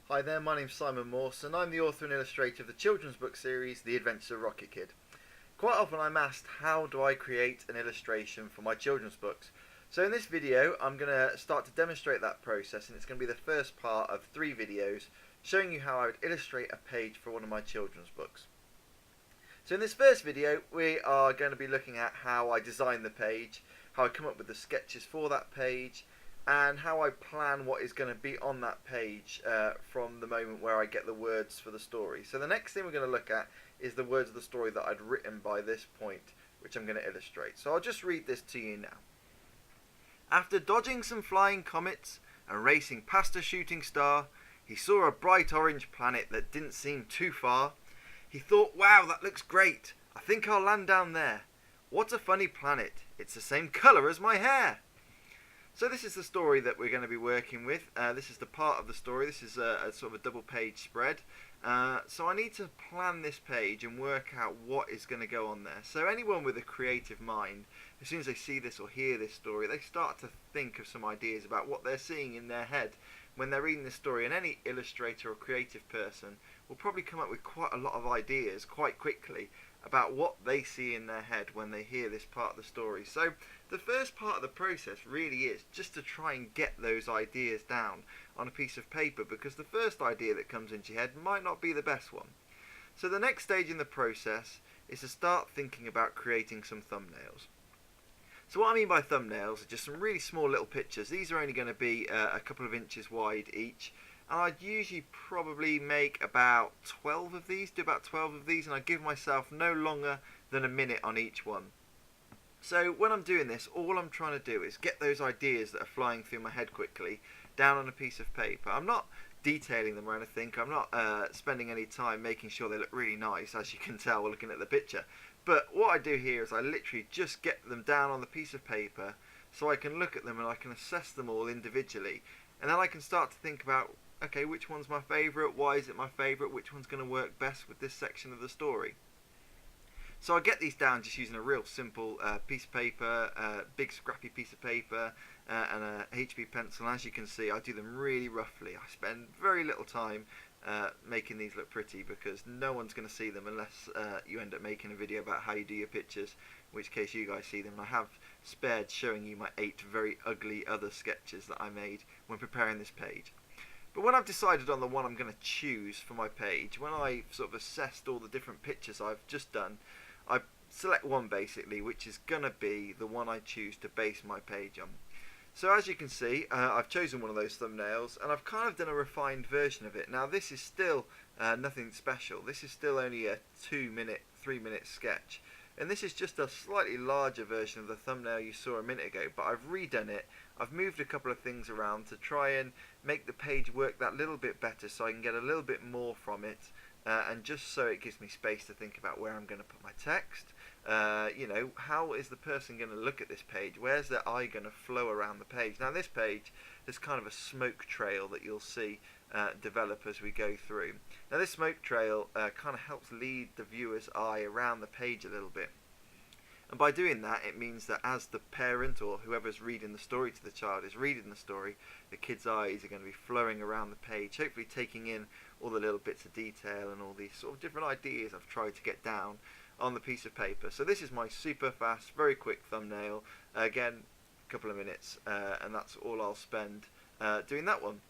Hi there, my name's Simon Morse and I'm the author and illustrator of the children's book series The Adventures of Rocket Kid. Quite often I'm asked how do I create an illustration for my children's books. So in this video I'm going to start to demonstrate that process, and it's going to be the first part of 3 videos showing you how I would illustrate a page for one of my children's books. So in this first video we are going to be looking at how I design the page, how I come up with the sketches for that page, and how I plan what is going to be on that page from the moment where I get the words for the story. So the next thing we're going to look at is the words of the story that I'd written by this point, which I'm going to illustrate. So I'll just read this to you now. After dodging some flying comets and racing past a shooting star, he saw a bright orange planet that didn't seem too far. He thought, wow, that looks great. I think I'll land down there. What a funny planet. It's the same colour as my hair. So this is the story that we're going to be working with. This is the part of the story. This is a sort of a double page spread. So I need to plan this page and work out what is going to go on there. So anyone with a creative mind, as soon as they see this or hear this story, they start to think of some ideas about what they're seeing in their head when they're reading this story. And any illustrator or creative person will probably come up with quite a lot of ideas quite quickly about what they see in their head when they hear this part of the story. So the first part of the process really is just to try and get those ideas down on a piece of paper, because the first idea that comes into your head might not be the best one. So the next stage in the process is to start thinking about creating some thumbnails. So what I mean by thumbnails are just some really small little pictures. These are only going to be a couple of inches wide each. And I'd usually probably make about 12 of these, and I give myself no longer than a minute on each one. So when I'm doing this, all I'm trying to do is get those ideas that are flying through my head quickly down on a piece of paper. I'm not detailing them or anything. I'm not spending any time making sure they look really nice, as you can tell looking at the picture. But what I do here is I literally just get them down on the piece of paper so I can look at them and I can assess them all individually. And then I can start to think about, okay, which one's my favourite, why is it my favourite, which one's going to work best with this section of the story. So I get these down just using a real simple piece of paper, big scrappy piece of paper, and a HB pencil. And as you can see, I do them really roughly. I spend very little time making these look pretty, because no one's going to see them unless you end up making a video about how you do your pictures, in which case you guys see them. And I have spared showing you my 8 very ugly other sketches that I made when preparing this page. But when I've decided on the one I'm going to choose for my page, when I've sort of assessed all the different pictures I've just done, I select one basically, which is going to be the one I choose to base my page on. So as you can see, I've chosen one of those thumbnails, and I've kind of done a refined version of it. Now this is still nothing special. This is still only a 2-minute, 3-minute sketch. And this is just a slightly larger version of the thumbnail you saw a minute ago, but I've redone it. I've moved a couple of things around to try and make the page work that little bit better so I can get a little bit more from it, and just so it gives me space to think about where I'm going to put my text. How is the person going to look at this page? Where's their eye going to flow around the page? Now this page, there's kind of a smoke trail that you'll see develop as we go through. Now this smoke trail kind of helps lead the viewer's eye around the page a little bit. And by doing that, it means that as the parent or whoever's reading the story to the child is reading the story, the kid's eyes are going to be flowing around the page, hopefully taking in all the little bits of detail and all these sort of different ideas I've tried to get down on the piece of paper. So this is my super fast, very quick thumbnail. Again, a couple of minutes, and that's all I'll spend doing that one.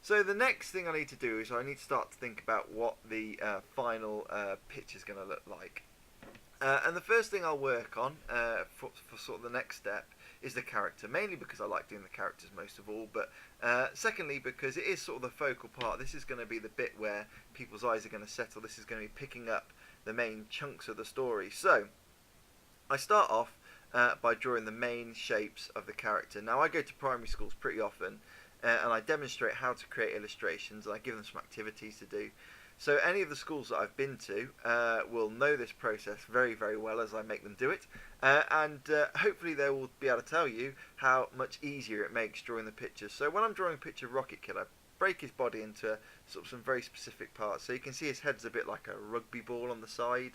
So the next thing I need to do is I need to start to think about what the final pitch is going to look like. And the first thing I'll work on for sort of the next step is the character, mainly because I like doing the characters most of all, but secondly because it is sort of the focal part. This is going to be the bit where people's eyes are going to settle. This is going to be picking up the main chunks of the story. So I start off by drawing the main shapes of the character. Now I go to primary schools pretty often, and I demonstrate how to create illustrations, and I give them some activities to do. So any of the schools that I've been to will know this process very, very well as I make them do it, and hopefully they will be able to tell you how much easier it makes drawing the pictures. So when I'm drawing a picture of Rocket Kid, I break his body into sort of some very specific parts. So you can see his head's a bit like a rugby ball on the side.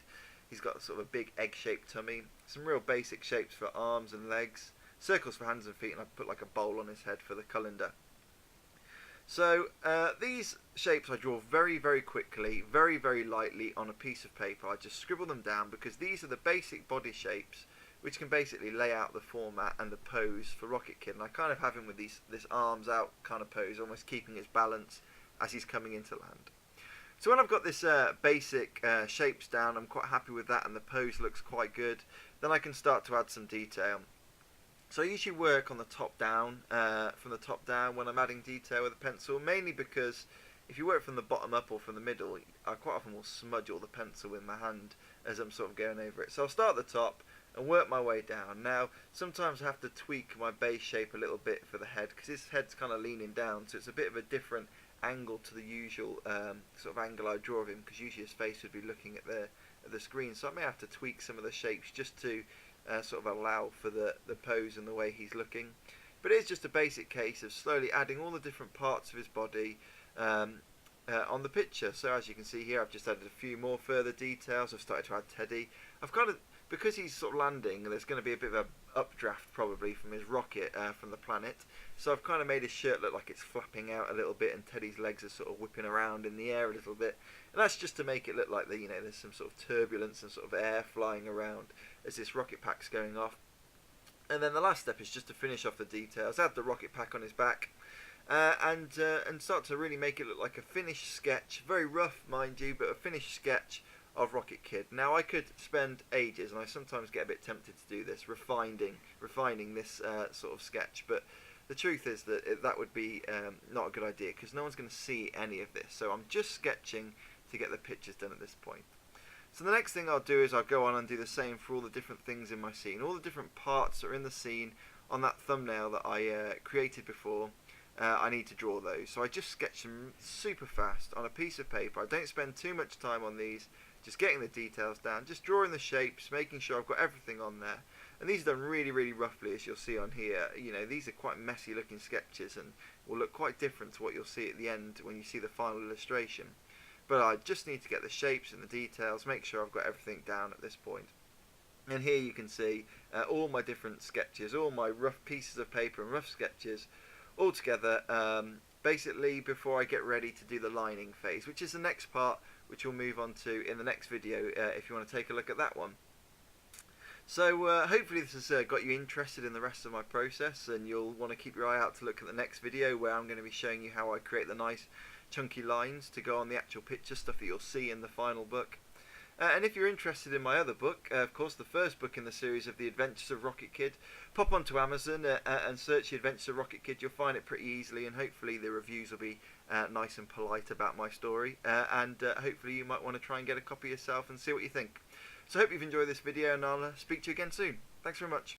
He's got sort of a big egg-shaped tummy, some real basic shapes for arms and legs, circles for hands and feet, and I put like a bowl on his head for the colander. So these shapes I draw very, very quickly, very, very lightly on a piece of paper. I just scribble them down because these are the basic body shapes which can basically lay out the format and the pose for Rocket Kid. And I kind of have him with this arms out kind of pose, almost keeping his balance as he's coming into land. So when I've got this basic shapes down, I'm quite happy with that and the pose looks quite good. Then I can start to add some detail. So I usually work on the top down, from the top down when I'm adding detail with a pencil, mainly because if you work from the bottom up or from the middle, I quite often will smudge all the pencil with my hand as I'm sort of going over it. So I'll start at the top and work my way down. Now, sometimes I have to tweak my base shape a little bit for the head, because his head's kind of leaning down, so it's a bit of a different angle to the usual sort of angle I draw of him, because usually his face would be looking at the screen. So I may have to tweak some of the shapes just to sort of allow for the pose and the way he's looking. But it's just a basic case of slowly adding all the different parts of his body on the picture. So as you can see here, I've just added a few more further details. I've started to add Teddy. I've kind of, because he's sort of landing, there's going to be a bit of a updraft probably from his rocket from the planet. So I've kind of made his shirt look like it's flapping out a little bit, and Teddy's legs are sort of whipping around in the air a little bit. And that's just to make it look like there's some sort of turbulence and sort of air flying around as this rocket pack's going off. And then the last step is just to finish off the details, add the rocket pack on his back, and start to really make it look like a finished sketch, very rough mind you, but a finished sketch of Rocket Kid. Now I could spend ages, and I sometimes get a bit tempted to do this, refining this sort of sketch, but the truth is that that would be not a good idea, because no one's going to see any of this. So I'm just sketching to get the pictures done at this point. So the next thing I'll do is I'll go on and do the same for all the different things in my scene, all the different parts that are in the scene on that thumbnail that I created before. I need to draw those, so I just sketch them super fast on a piece of paper. I don't spend too much time on these, just getting the details down, just drawing the shapes, making sure I've got everything on there. And these are done really, really roughly, as you'll see on here. These are quite messy looking sketches and will look quite different to what you'll see at the end when you see the final illustration. But I just need to get the shapes and the details, make sure I've got everything down at this point. And here you can see all my different sketches, all my rough pieces of paper and rough sketches all together, basically before I get ready to do the lining phase, which is the next part, which we'll move on to in the next video if you want to take a look at that one. So hopefully this has got you interested in the rest of my process, and you'll want to keep your eye out to look at the next video where I'm going to be showing you how I create the nice chunky lines to go on the actual picture, stuff that you'll see in the final book. And if you're interested in my other book, of course the first book in the series of The Adventures of Rocket Kid, pop onto Amazon and search The Adventures of Rocket Kid. You'll find it pretty easily, and hopefully the reviews will be nice and polite about my story, and hopefully you might want to try and get a copy yourself and see what you think. So I hope you've enjoyed this video, and I'll speak to you again soon. Thanks very much.